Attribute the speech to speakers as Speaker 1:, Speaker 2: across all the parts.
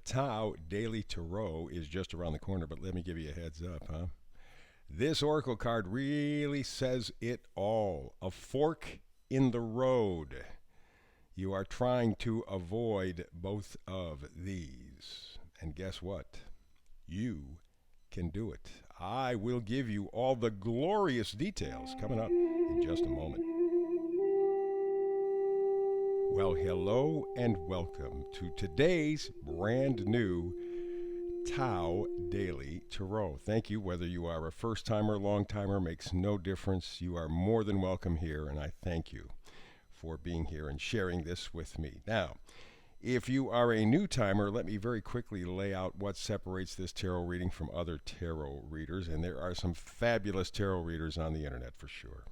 Speaker 1: Tao Daily Tarot is just around the corner, but let me give you a heads up, huh? This oracle card really says it all. A fork in the road. You are trying to avoid both of these. And guess what? You can do it. I will give you all the glorious details coming up in just a moment. Well, hello and welcome to today's brand new Tao Daily Tarot. Thank you. Whether you are a first timer, long timer, makes no difference. You are more than welcome here, and I thank you for being here and sharing this with me. Now, if you are a new timer, let me very quickly lay out what separates this tarot reading from other tarot readers, and there are some fabulous tarot readers on the internet for sure.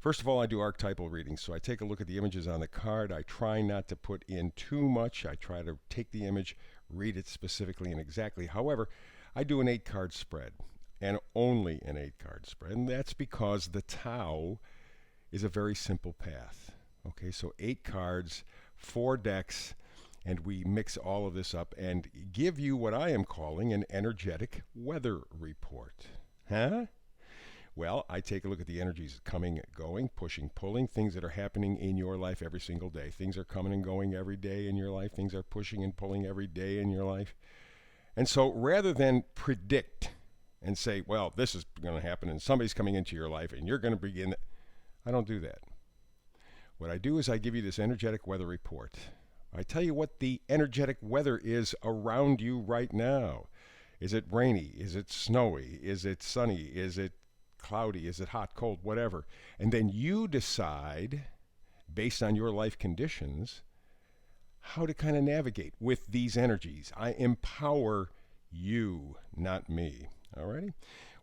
Speaker 1: First of all, I do archetypal readings, so I take a look at the images on the card. I try not to put in too much. I try to take the image, read it specifically and exactly. However, I do an 8-card spread, and only an 8-card spread, and that's because the Tao is a very simple path. Okay, so 8 cards, 4 decks, and we mix all of this up and give you what I am calling an energetic weather report. Huh? Well, I take a look at the energies coming, going, pushing, pulling, things that are happening in your life every single day. Things are coming and going every day in your life. Things are pushing and pulling every day in your life. And so rather than predict and say, well, this is going to happen and somebody's coming into your life and you're going to begin, I don't do that. What I do is I give you this energetic weather report. I tell you what the energetic weather is around you right now. Is it rainy? Is it snowy? Is it sunny? Is it cloudy? Is it hot, cold, whatever? And then you decide, based on your life conditions, how to kind of navigate with these energies. I empower you, not me. Alrighty?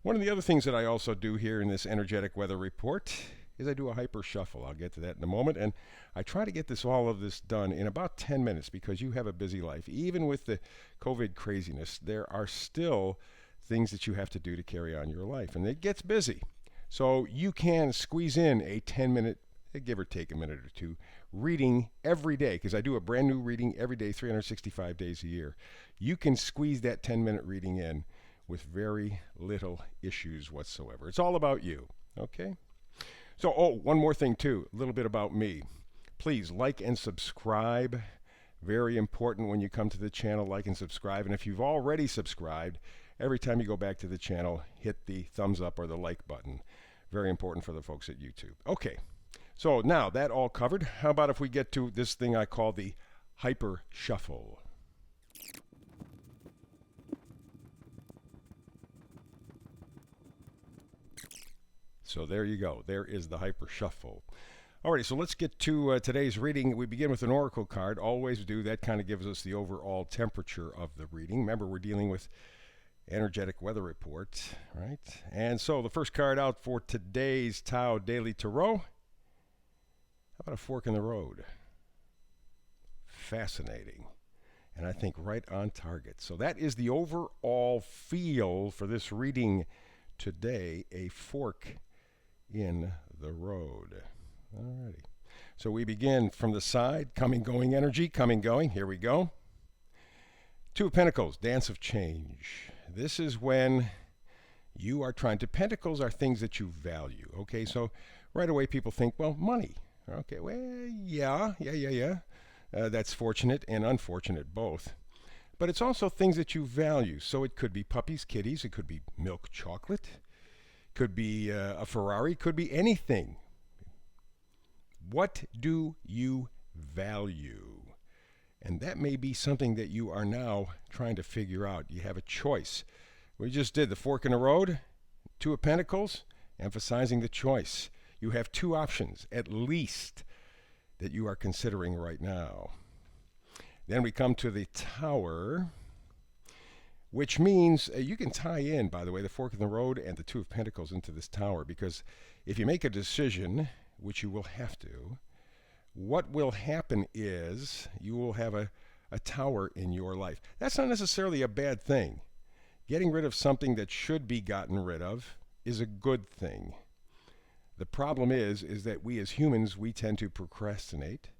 Speaker 1: One of the other things that I also do here in this energetic weather report is I do a hyper shuffle. I'll get to that in a moment. And I try to get all of this done in about 10 minutes because you have a busy life. Even with the COVID craziness, there are still things that you have to do to carry on your life, and it gets busy. So you can squeeze in a 10-minute, give or take a minute or two, reading every day, because I do a brand new reading every day, 365 days a year. You can squeeze that 10-minute reading in with very little issues whatsoever. It's all about you, okay? So, one more thing too, a little bit about me. Please like and subscribe. Very important when you come to the channel, like and subscribe. And if you've already subscribed, every time you go back to the channel, hit the thumbs up or the like button. Very important for the folks at YouTube. Okay, so now that all covered, how about if we get to this thing I call the hyper shuffle? So there you go. There is the hyper shuffle. Alrighty, so let's get to today's reading. We begin with an oracle card. Always do. That kind of gives us the overall temperature of the reading. Remember, we're dealing with energetic weather report, right? And so the first card out for today's Tao Daily Tarot. How about a fork in the road? Fascinating. And I think right on target. So that is the overall feel for this reading today, a fork in the road. Alrighty. So we begin from the side, coming, going energy, coming, going. Here we go. 2 of Pentacles, Dance of Change. This is when you are trying to, pentacles are things that you value. Okay, so right away people think, well, money. Okay, well, yeah. That's fortunate and unfortunate both. But it's also things that you value. So it could be puppies, kitties, it could be milk chocolate, could be a Ferrari, could be anything. What do you value? And that may be something that you are now trying to figure out. You have a choice. We just did the fork in the road, 2 of Pentacles, emphasizing the choice. You have 2 options, at least, that you are considering right now. Then we come to the Tower, which means you can tie in, by the way, the fork in the road and the 2 of Pentacles into this Tower, because if you make a decision, which you will have to, what will happen is you will have a tower in your life. That's not necessarily a bad thing. Getting rid of something that should be gotten rid of is a good thing. The problem is that we as humans, we tend to procrastinate.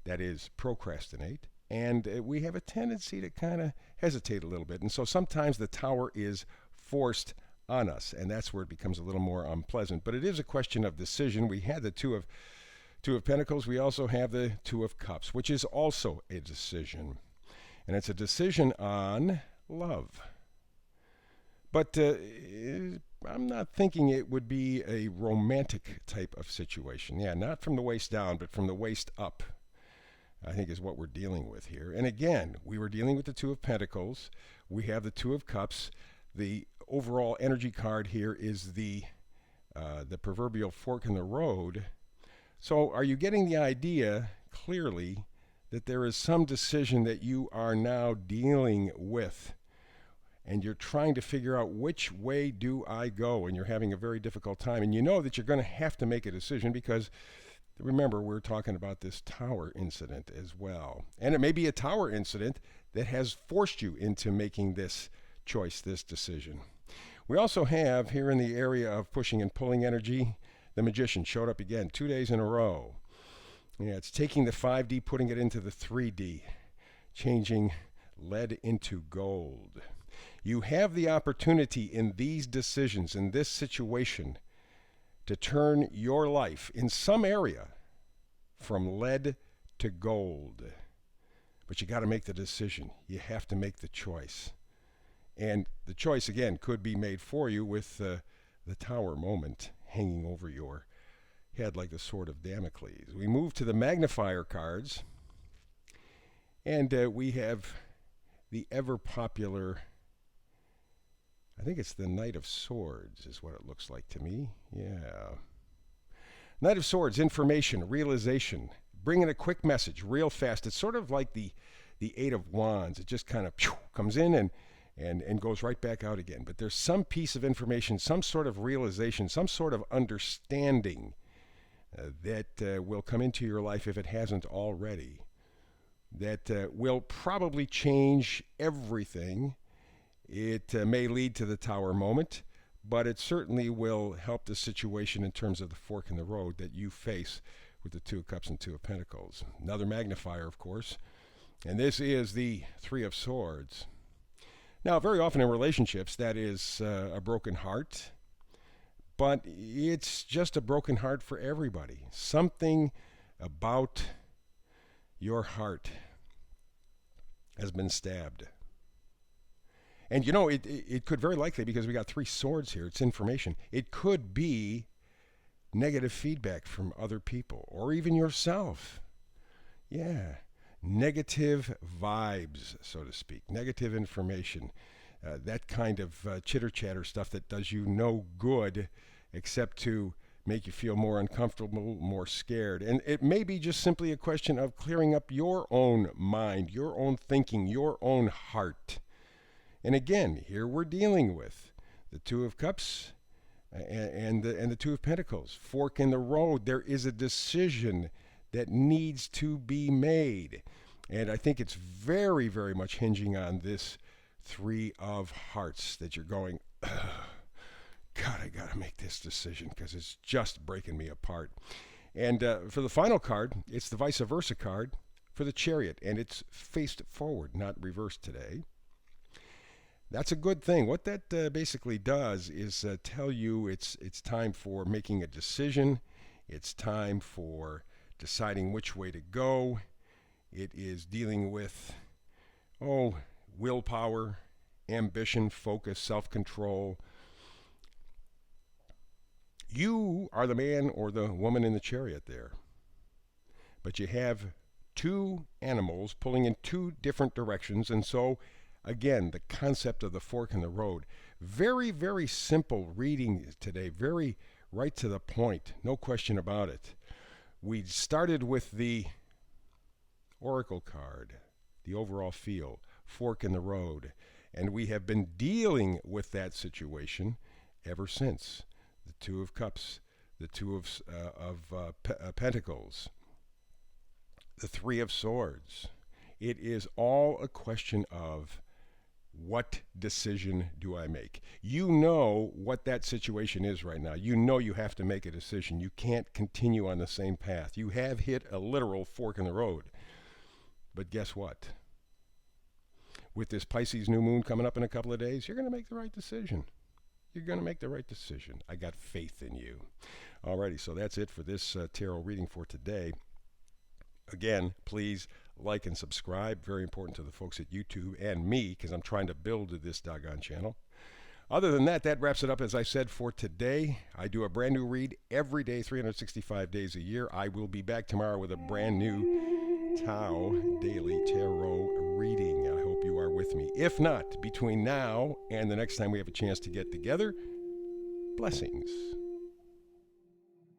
Speaker 1: That is, procrastinate. And we have a tendency to kind of hesitate a little bit. And so sometimes the tower is forced on us, and that's where it becomes a little more unpleasant. But it is a question of decision. We had the Two of Pentacles. We also have the Two of Cups, which is also a decision. And it's a decision on love. But I'm not thinking it would be a romantic type of situation. Yeah, not from the waist down, but from the waist up, I think is what we're dealing with here. And again, we were dealing with the Two of Pentacles. We have the Two of Cups. The overall energy card here is the proverbial fork in the road. So are you getting the idea clearly that there is some decision that you are now dealing with? And you're trying to figure out which way do I go, and you're having a very difficult time. And you know that you're going to have to make a decision because, remember, we're talking about this tower incident as well. And it may be a tower incident that has forced you into making this choice, this decision. We also have here in the area of pushing and pulling energy, the Magician showed up again 2 days in a row. Yeah, it's taking the 5D, putting it into the 3D, changing lead into gold. You have the opportunity in these decisions, in this situation, to turn your life in some area from lead to gold. But you got to make the decision. You have to make the choice. And the choice, again, could be made for you with the tower moment hanging over your head like the sword of Damocles. We move to the magnifier cards. And we have the ever popular, I think it's the Knight of Swords is what it looks like to me. Yeah. Knight of Swords, information, realization, bringing a quick message real fast. It's sort of like the Eight of Wands. It just kind of comes in and goes right back out again. But there's some piece of information, some sort of realization, some sort of understanding that will come into your life if it hasn't already, that will probably change everything. It may lead to the tower moment, but it certainly will help the situation in terms of the fork in the road that you face with the Two of Cups and Two of Pentacles. Another magnifier, of course, and this is the Three of Swords. Now, very often in relationships, that is a broken heart, but it's just a broken heart for everybody. Something about your heart has been stabbed. And you know, it could very likely, because we got three swords here, it's information, it could be negative feedback from other people or even yourself. Yeah, negative vibes, so to speak, negative information, that kind of chitter-chatter stuff that does you no good except to make you feel more uncomfortable, more scared. And it may be just simply a question of clearing up your own mind, your own thinking, your own heart. And again, here we're dealing with the Two of Cups and the Two of Pentacles. Fork in the road. There is a decision that needs to be made. And I think it's very, very much hinging on this Three of Hearts that you're going, God, I got to make this decision because it's just breaking me apart. And for the final card, it's the vice versa card for the Chariot. And it's faced forward, not reversed today. That's a good thing. What that basically does is tell you it's time for making a decision. It's time for deciding which way to go. It is dealing with, willpower, ambition, focus, self-control. You are the man or the woman in the chariot there. But you have two animals pulling in two different directions, and so again, the concept of the fork in the road. Very, very simple reading today. Very right to the point. No question about it. We started with the Oracle card, the overall feel, fork in the road. And we have been dealing with that situation ever since. The Two of Cups, the Two of Pentacles, the Three of Swords. It is all a question of, what decision do I make? You know what that situation is right now. You know you have to make a decision. You can't continue on the same path. You have hit a literal fork in the road. But guess what? With this Pisces new moon coming up in a couple of days, you're going to make the right decision. You're going to make the right decision. I got faith in you. Alrighty, so that's it for this tarot reading for today. Again, please like and subscribe. Very important to the folks at YouTube and me, because I'm trying to build this doggone channel. Other than that, that wraps it up, as I said, for today. I do a brand new read every day, 365 days a year. I will be back tomorrow with a brand new Tao Daily Tarot reading. I hope you are with me. If not, between now and the next time we have a chance to get together, blessings.